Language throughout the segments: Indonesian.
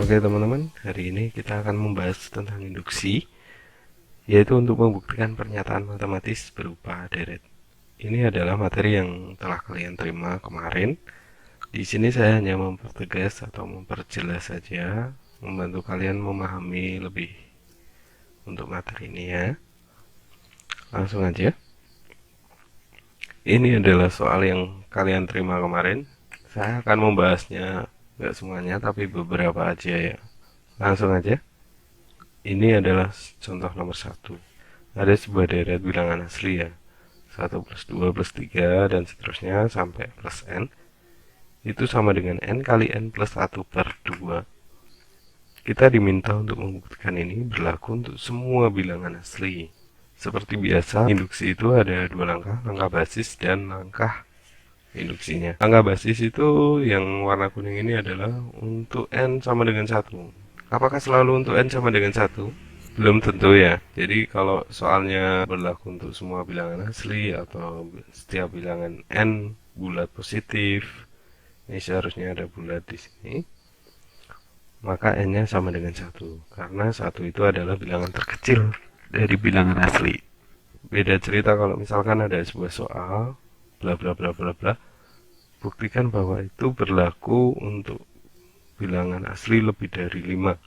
Oke teman-teman, hari ini kita akan membahas tentang induksi, yaitu untuk membuktikan pernyataan matematis berupa deret. Ini adalah materi yang telah kalian terima kemarin. Di sini saya hanya mempertegas atau memperjelas saja, membantu kalian memahami lebih untuk materi ini ya. Langsung aja. Ini adalah soal yang kalian terima kemarin. Saya akan membahasnya nggak semuanya, tapi beberapa aja ya. Langsung aja. Ini adalah contoh nomor 1. Ada sebuah deret bilangan asli ya. 1 plus 2 plus 3 dan seterusnya sampai plus n. Itu sama dengan n kali n plus 1 per 2. Kita diminta untuk membuktikan ini berlaku untuk semua bilangan asli. Seperti biasa, induksi itu ada dua langkah, langkah basis dan langkah induksinya. Langkah basis itu yang warna kuning ini adalah untuk n sama dengan 1. Apakah selalu untuk n sama dengan 1? Belum tentu ya. Jadi kalau soalnya berlaku untuk semua bilangan asli atau setiap bilangan n bulat positif, ini seharusnya ada bulat di sini, maka n-nya sama dengan 1. Karena 1 itu adalah bilangan terkecil dari bilangan asli. Beda cerita kalau misalkan ada sebuah soal, bla bla bla bla bla, buktikan bahwa itu berlaku untuk bilangan asli lebih dari 5.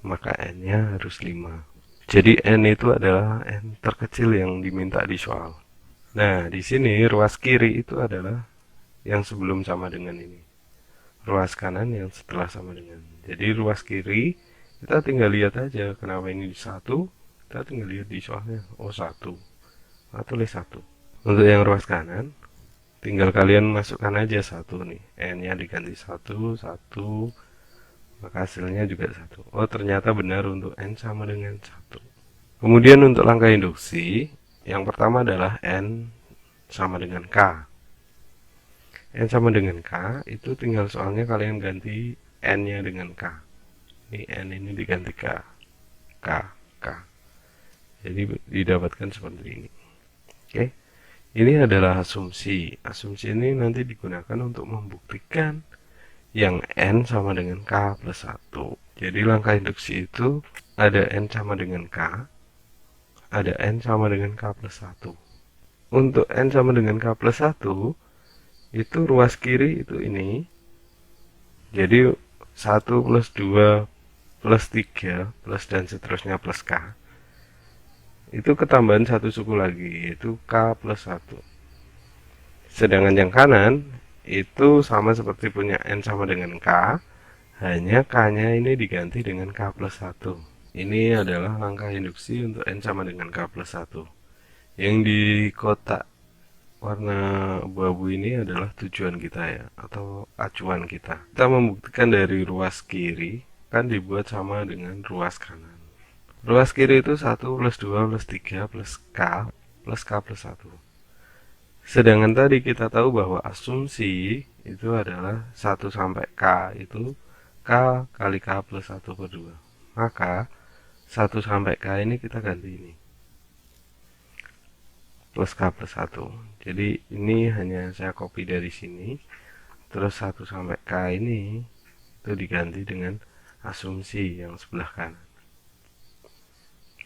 Maka n-nya harus 5. Jadi n itu adalah n terkecil yang diminta di soal. Nah, di sini ruas kiri itu adalah yang sebelum sama dengan ini. Ruas kanan yang setelah sama dengan. Jadi ruas kiri kita tinggal lihat aja kenapa ini 1. Kita tinggal lihat di soalnya. Oh 1. Nah, tulis 1. Untuk yang ruas kanan tinggal kalian masukkan aja 1 nih. N-nya diganti 1, 1. Maka hasilnya juga 1. Oh ternyata benar untuk n sama dengan 1. Kemudian untuk langkah induksi, yang pertama adalah n sama dengan k. N sama dengan k, itu tinggal soalnya kalian ganti n-nya dengan k. Ini n ini diganti k. K, k. Jadi didapatkan seperti ini. Oke. Ini adalah asumsi. Asumsi ini nanti digunakan untuk membuktikan yang n sama dengan k plus 1. Jadi langkah induksi itu ada n sama dengan k, ada n sama dengan k plus 1. Untuk n sama dengan k plus 1, itu ruas kiri itu ini. Jadi 1 plus 2 plus 3 plus dan seterusnya plus k. Itu ketambahan satu suku lagi, yaitu k plus 1. Sedangkan yang kanan itu sama seperti punya n sama dengan k, hanya k-nya ini diganti dengan k plus 1. Ini adalah langkah induksi untuk n sama dengan k plus 1. Yang di kotak warna abu-abu ini adalah tujuan kita ya, atau acuan kita. Kita membuktikan dari ruas kiri kan dibuat sama dengan ruas kanan. Ruas kiri itu 1 plus 2 plus 3 plus k plus 1. Sedangkan tadi kita tahu bahwa asumsi itu adalah 1 sampai k itu k kali k plus 1 per 2. Maka 1 sampai k ini kita ganti ini. Plus k plus 1. Jadi ini hanya saya copy dari sini. Terus 1 sampai k ini itu diganti dengan asumsi yang sebelah kanan.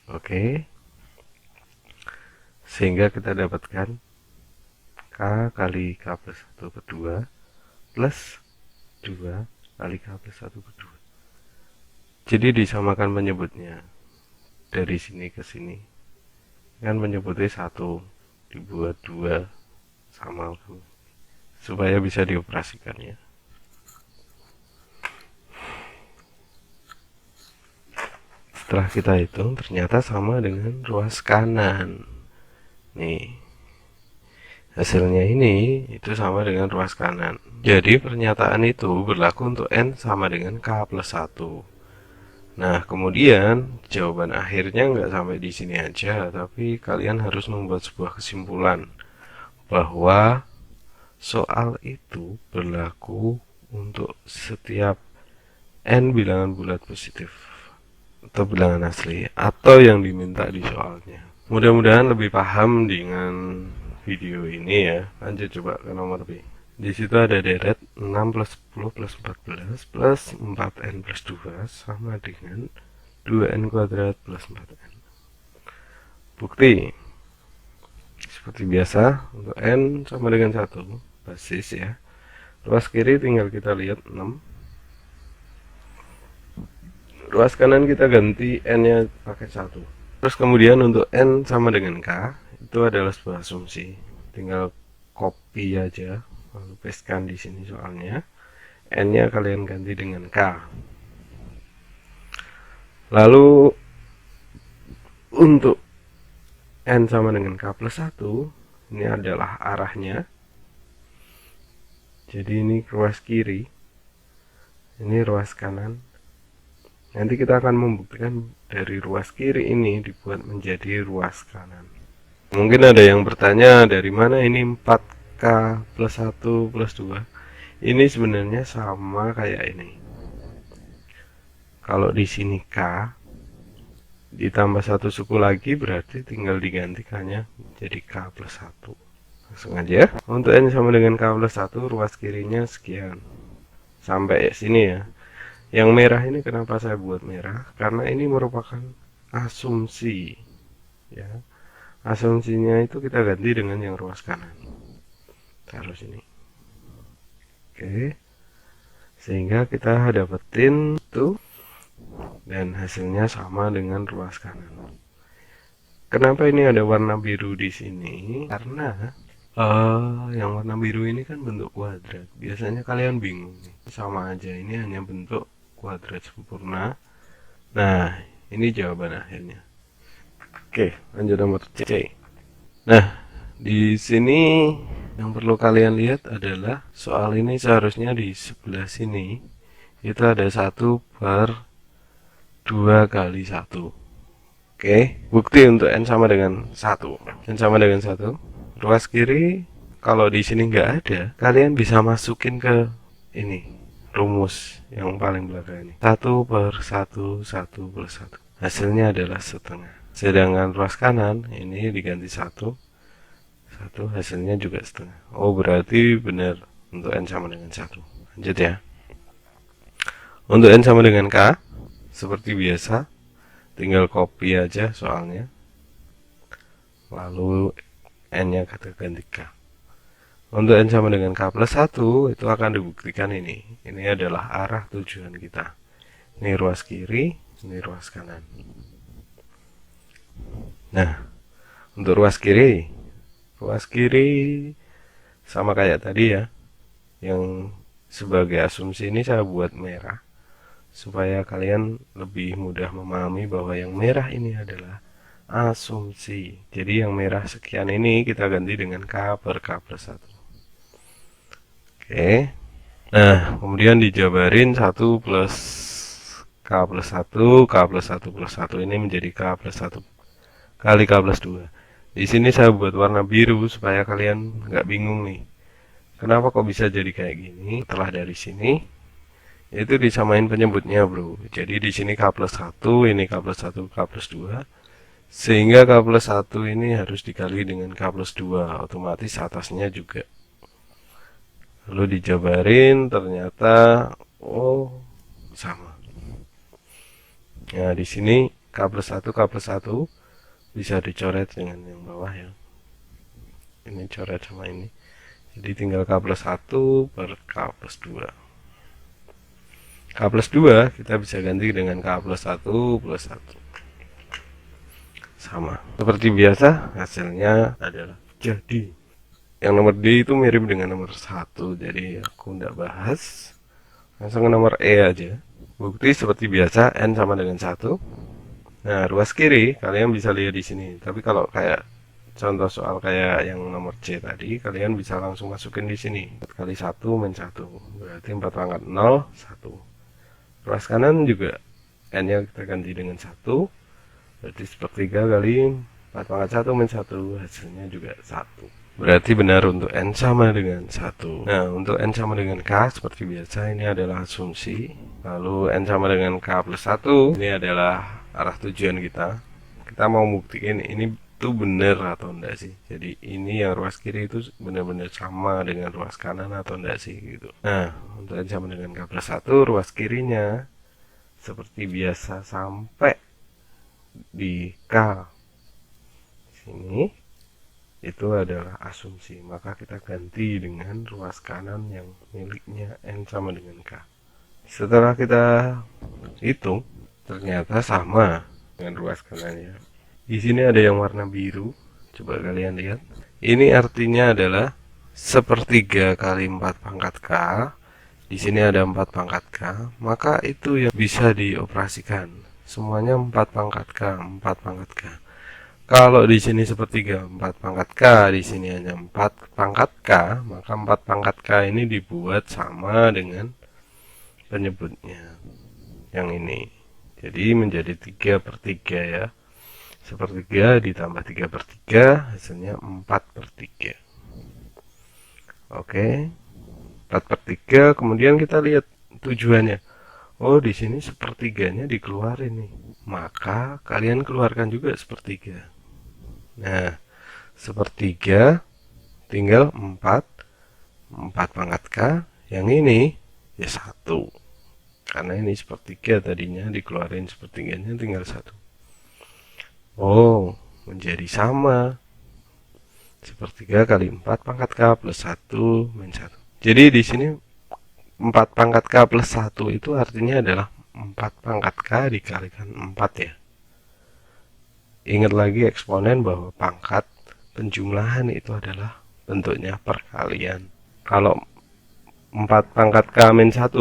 Oke. Sehingga kita dapatkan k kali k plus 1 per 2 plus 2 kali k plus 1 per 2. Jadi disamakan penyebutnya. Dari sini ke sini. Kan penyebutnya 1, dibuat 2 sama supaya bisa dioperasikannya. Setelah kita hitung ternyata sama dengan ruas kanan. Nih. Hasilnya ini itu sama dengan ruas kanan. Jadi pernyataan itu berlaku untuk n sama dengan k plus 1. Nah, kemudian jawaban akhirnya nggak sampai di sini aja, tapi kalian harus membuat sebuah kesimpulan bahwa soal itu berlaku untuk setiap n bilangan bulat positif atau bilangan asli atau yang diminta di soalnya. Mudah-mudahan lebih paham dengan video ini ya. Lanjut coba ke nomor B. Di situ ada deret 6 plus 10 plus 14 plus 4n plus 2 sama dengan 2n kuadrat plus 4n. Bukti. Seperti biasa, untuk n sama dengan 1, basis ya. Ruas kiri tinggal kita lihat 6. Ruas kanan kita ganti n-nya pakai 1. Terus kemudian untuk n sama dengan k, itu adalah sebuah asumsi. Tinggal copy aja, lalu pastekan di sini soalnya. N-nya kalian ganti dengan k. Lalu untuk n sama dengan k plus 1, ini adalah arahnya. Jadi ini ruas kiri, ini ruas kanan. Nanti kita akan membuktikan dari ruas kiri ini dibuat menjadi ruas kanan. Mungkin ada yang bertanya, dari mana ini 4k plus 1 plus 2? Ini sebenarnya sama kayak ini. Kalau di sini k ditambah satu suku lagi, berarti tinggal diganti k-nya jadi k plus 1. Langsung aja. Untuk n sama dengan k plus 1, ruas kirinya sekian. Sampai sini ya. Yang merah ini kenapa saya buat merah? Karena ini merupakan asumsi. Ya. Asumsinya itu kita ganti dengan yang ruas kanan. Taruh sini. Oke. Sehingga kita dapetin itu dan hasilnya sama dengan ruas kanan. Kenapa ini ada warna biru di sini? Karena yang warna biru ini kan bentuk kuadrat. Biasanya kalian bingung nih. Sama aja, ini hanya bentuk kuadrat sempurna. Nah, ini jawaban akhirnya. Oke, lanjut nomor C. Nah, di sini yang perlu kalian lihat adalah soal ini seharusnya di sebelah sini itu ada 1 per 2 kali 1. Oke, bukti untuk n sama dengan 1. N sama dengan 1. Ruas kiri kalau di sini nggak ada, kalian bisa masukin ke ini rumus yang paling belakang ini. 1 per 1, 1 plus 1. Hasilnya adalah setengah. Sedangkan ruas kanan ini diganti 1, hasilnya juga setengah. Oh, berarti benar untuk n sama dengan 1. Lanjut ya. Untuk n sama dengan k, seperti biasa, tinggal copy aja soalnya. Lalu n-nya kita ganti k. Untuk n sama dengan k plus 1, itu akan dibuktikan ini. Ini adalah arah tujuan kita. Ini ruas kiri, ini ruas kanan. Nah, untuk ruas kiri sama kayak tadi ya. Yang sebagai asumsi ini saya buat merah, supaya kalian lebih mudah memahami bahwa yang merah ini adalah asumsi. Jadi yang merah sekian ini kita ganti dengan k per k plus 1. Oke. Nah, kemudian dijabarin 1 plus k plus 1, k plus 1 plus 1 ini menjadi k plus 1 kali k plus 2. Di sini saya buat warna biru supaya kalian nggak bingung nih. Kenapa kok bisa jadi kayak gini? Setelah dari sini, itu disamain penyebutnya bro. Jadi di sini k plus 1, ini k plus 1, k plus 2. Sehingga k plus 1 ini harus dikali dengan k plus 2. Otomatis atasnya juga. Lalu dijabarin, ternyata sama. Nah, di sini k plus 1, k plus 1 bisa dicoret dengan yang bawah ya. Ini coret sama ini. Jadi tinggal k plus 1 per k plus 2. K plus 2 kita bisa ganti dengan k plus 1 plus 1. Sama. Seperti biasa, hasilnya adalah jadi. Yang nomor D itu mirip dengan nomor 1, jadi aku tidak bahas. Langsung ke nomor E aja. Bukti seperti biasa, N sama dengan 1. Nah, ruas kiri kalian bisa lihat di sini. Tapi kalau kayak contoh soal kayak yang nomor C tadi, kalian bisa langsung masukin di sini. 4 kali 1 min 1. Berarti 4 pangkat 0, 1. Ruas kanan juga N-nya kita ganti dengan 1. Berarti sepertiga kali 4 pangkat 1 min 1. Hasilnya juga 1. Berarti benar untuk N sama dengan 1. Nah, untuk N sama dengan K seperti biasa ini adalah asumsi. Lalu N sama dengan K plus 1 ini adalah arah tujuan kita. Kita mau buktiin ini itu benar atau enggak sih. Jadi ini yang ruas kiri itu benar-benar sama dengan ruas kanan atau enggak sih gitu. Nah, untuk N sama dengan K plus 1, ruas kirinya seperti biasa sampai di K sini itu adalah asumsi. Maka kita ganti dengan ruas kanan yang miliknya N sama dengan K. Setelah kita hitung, ternyata sama dengan ruas kanannya. Di sini ada yang warna biru. Coba kalian lihat. Ini artinya adalah sepertiga kali 4 pangkat K. Di sini ada 4 pangkat K. Maka itu yang bisa dioperasikan. Semuanya 4 pangkat K, 4 pangkat K. Kalau di sini sepertiga 4 pangkat K, di sini hanya 4 pangkat K, maka 4 pangkat K ini dibuat sama dengan penyebutnya yang ini. Jadi menjadi 3 per 3 ya. Sepertiga ditambah 3 per 3 hasilnya 4 per 3. Oke, 4 per 3. Kemudian kita lihat tujuannya. Oh, di sini sepertiganya dikeluarin nih. Maka kalian keluarkan juga sepertiga. Nah, sepertiga tinggal 4 pangkat K. Yang ini ya 1. Karena ini sepertiga tadinya dikeluarin sepertiganya tinggal 1. Oh, menjadi sama. Sepertiga kali 4 pangkat K plus 1 min 1. Jadi di sini 4 pangkat K plus 1 itu artinya adalah 4 pangkat K dikalikan 4 ya. Ingat lagi eksponen bahwa pangkat penjumlahan itu adalah bentuknya perkalian. Kalau 4 pangkat K min 1,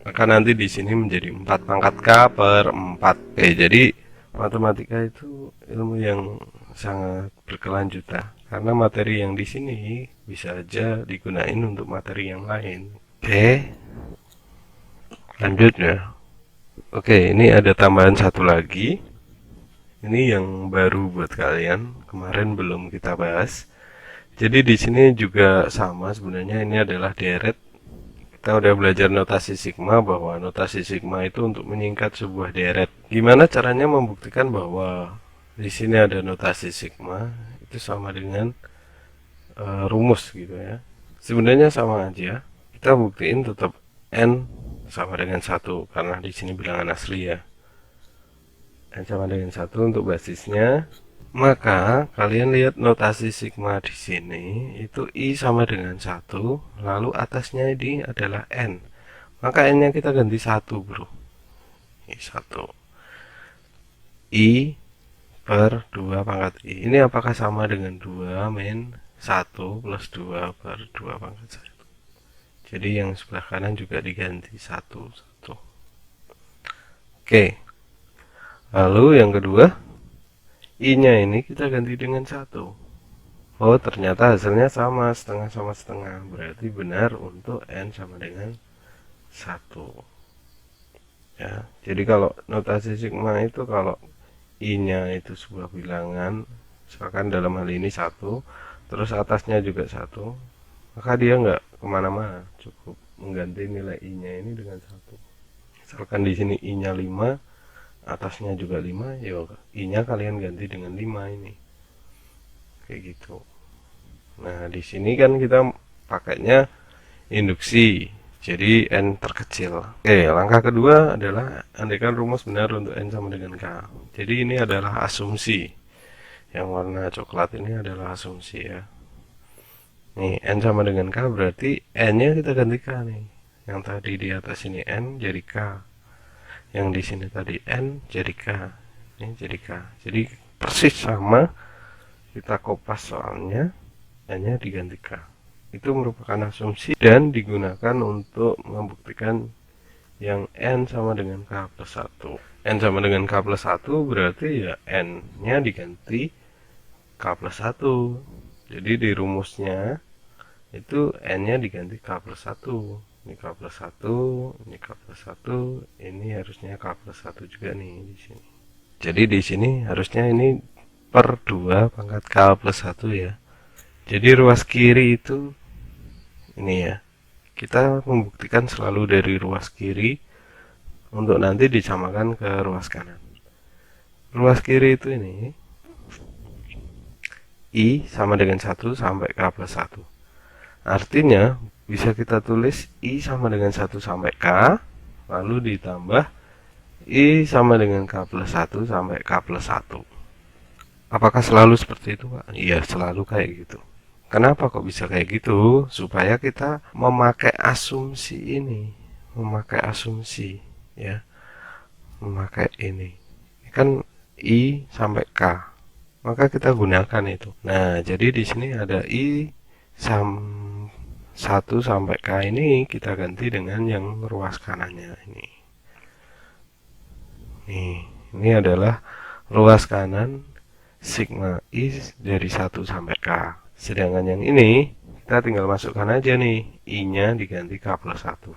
maka nanti di sini menjadi 4 pangkat K per 4. Oke, jadi matematika itu ilmu yang sangat berkelanjutan karena materi yang di sini bisa aja digunain untuk materi yang lain. Oke, lanjut ya. Oke, ini ada tambahan satu lagi. Ini yang baru buat kalian, kemarin belum kita bahas. Jadi di sini juga sama sebenarnya, ini adalah deret. Kita udah belajar notasi sigma, bahwa notasi sigma itu untuk menyingkat sebuah deret. Gimana caranya membuktikan bahwa di sini ada notasi sigma itu sama dengan rumus gitu ya. Sebenarnya sama aja. Kita buktiin tetap n sama dengan 1 karena di sini bilangan asli ya. N sama dengan 1 untuk basisnya. Maka kalian lihat notasi sigma di sini itu I sama dengan 1, lalu atasnya ini adalah N. Maka N nya kita ganti 1 bro. I 1. I per 2 pangkat I. Ini apakah sama dengan 2 min 1 plus 2 per 2 pangkat 1. Jadi yang sebelah kanan juga diganti 1. Oke. Lalu yang kedua, I-nya ini kita ganti dengan 1. Oh, ternyata hasilnya sama, setengah sama setengah. Berarti benar untuk N sama dengan 1. Ya, jadi kalau notasi sigma itu kalau I-nya itu sebuah bilangan, misalkan dalam hal ini 1, terus atasnya juga 1, maka dia nggak kemana-mana, cukup mengganti nilai I-nya ini dengan 1. Misalkan di sini I-nya 5, atasnya juga 5, ya I-nya kalian ganti dengan 5 ini. Kayak gitu. Nah, di sini kan kita pakainya induksi. Jadi N terkecil. Oke, langkah kedua adalah andaikan rumus benar untuk N sama dengan K. Jadi ini adalah asumsi. Yang warna coklat ini adalah asumsi ya. Nih, N sama dengan K berarti N-nya kita ganti K nih. Yang tadi di atas ini N jadi K. Yang di sini tadi N jadi K, ini jadi K. Jadi persis sama, kita kopas soalnya, N-nya diganti K. Itu merupakan asumsi dan digunakan untuk membuktikan yang N sama dengan K plus 1. N sama dengan K plus 1 berarti ya N-nya diganti K plus 1. Jadi di rumusnya itu N-nya diganti K plus 1. Ini K plus 1, ini K plus 1, ini harusnya K plus 1 juga nih di sini. Jadi di sini harusnya ini per 2 pangkat K plus 1 ya. Jadi ruas kiri itu ini ya. Kita membuktikan selalu dari ruas kiri untuk nanti disamakan ke ruas kanan. Ruas kiri itu ini I sama dengan 1 sampai K plus 1. Artinya bisa kita tulis I sama dengan 1 sampai K, lalu ditambah I sama dengan K plus 1 sampai K plus 1. Apakah selalu seperti itu, Pak? Iya, selalu kayak gitu. Kenapa kok bisa kayak gitu? Supaya kita memakai asumsi ini, memakai asumsi, ya, memakai ini. Kan I sampai K, maka kita gunakan itu. Nah, jadi di sini ada I sam 1 sampai K ini kita ganti dengan yang ruas kanannya ini. Nih, ini adalah ruas kanan sigma I dari 1 sampai K. Sedangkan yang ini kita tinggal masukkan aja nih, I-nya diganti K plus 1.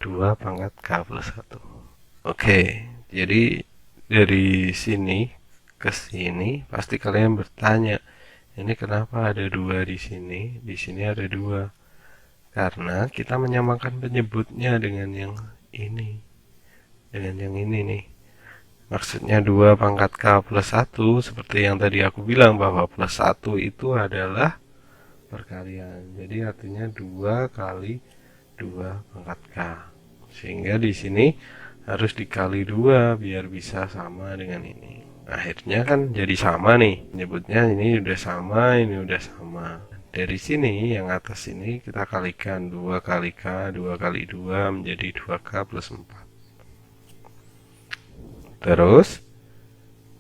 2 pangkat K plus 1. Oke, jadi dari sini ke sini pasti kalian bertanya, ini kenapa ada 2 di sini ada 2. Karena kita menyamakan penyebutnya dengan yang ini. Dengan yang ini nih. Maksudnya 2 pangkat K plus 1, seperti yang tadi aku bilang bahwa plus 1 itu adalah perkalian. Jadi artinya 2 kali 2 pangkat K. Sehingga di sini harus dikali 2 biar bisa sama dengan ini. Akhirnya kan jadi sama nih. Menyebutnya ini udah sama, ini udah sama. Dari sini yang atas ini kita kalikan 2 kali K, 2 kali 2 menjadi 2K plus 4. Terus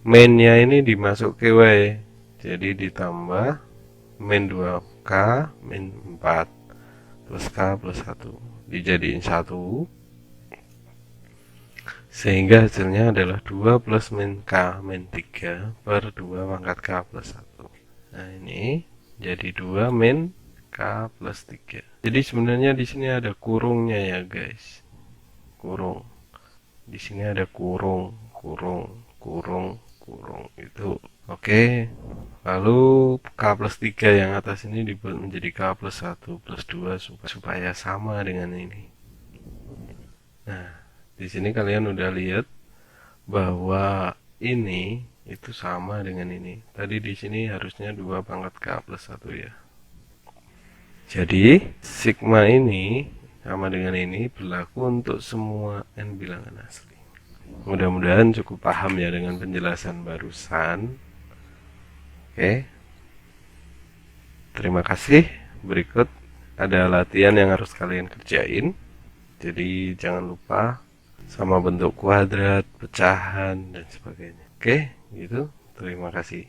mainnya ini dimasuk ke Y, jadi ditambah min 2K min 4 plus K plus 1 dijadiin 1, sehingga hasilnya adalah 2 plus min K min 3 per 2 pangkat K plus 1. Nah, ini jadi 2 min K plus 3. Jadi sebenarnya di sini ada kurungnya ya guys, kurung. Di sini ada kurung itu. Oke. Lalu K plus 3 yang atas ini dibuat menjadi K plus 1 plus 2 supaya sama dengan ini. Nah, di sini kalian udah lihat bahwa ini itu sama dengan ini. Tadi di sini harusnya 2 pangkat K plus 1 ya. Jadi, sigma ini sama dengan ini berlaku untuk semua n bilangan asli. Mudah-mudahan cukup paham ya dengan penjelasan barusan. Oke. Terima kasih. Berikut ada latihan yang harus kalian kerjain. Jadi jangan lupa sama bentuk kuadrat, pecahan dan sebagainya. Oke, gitu. Terima kasih.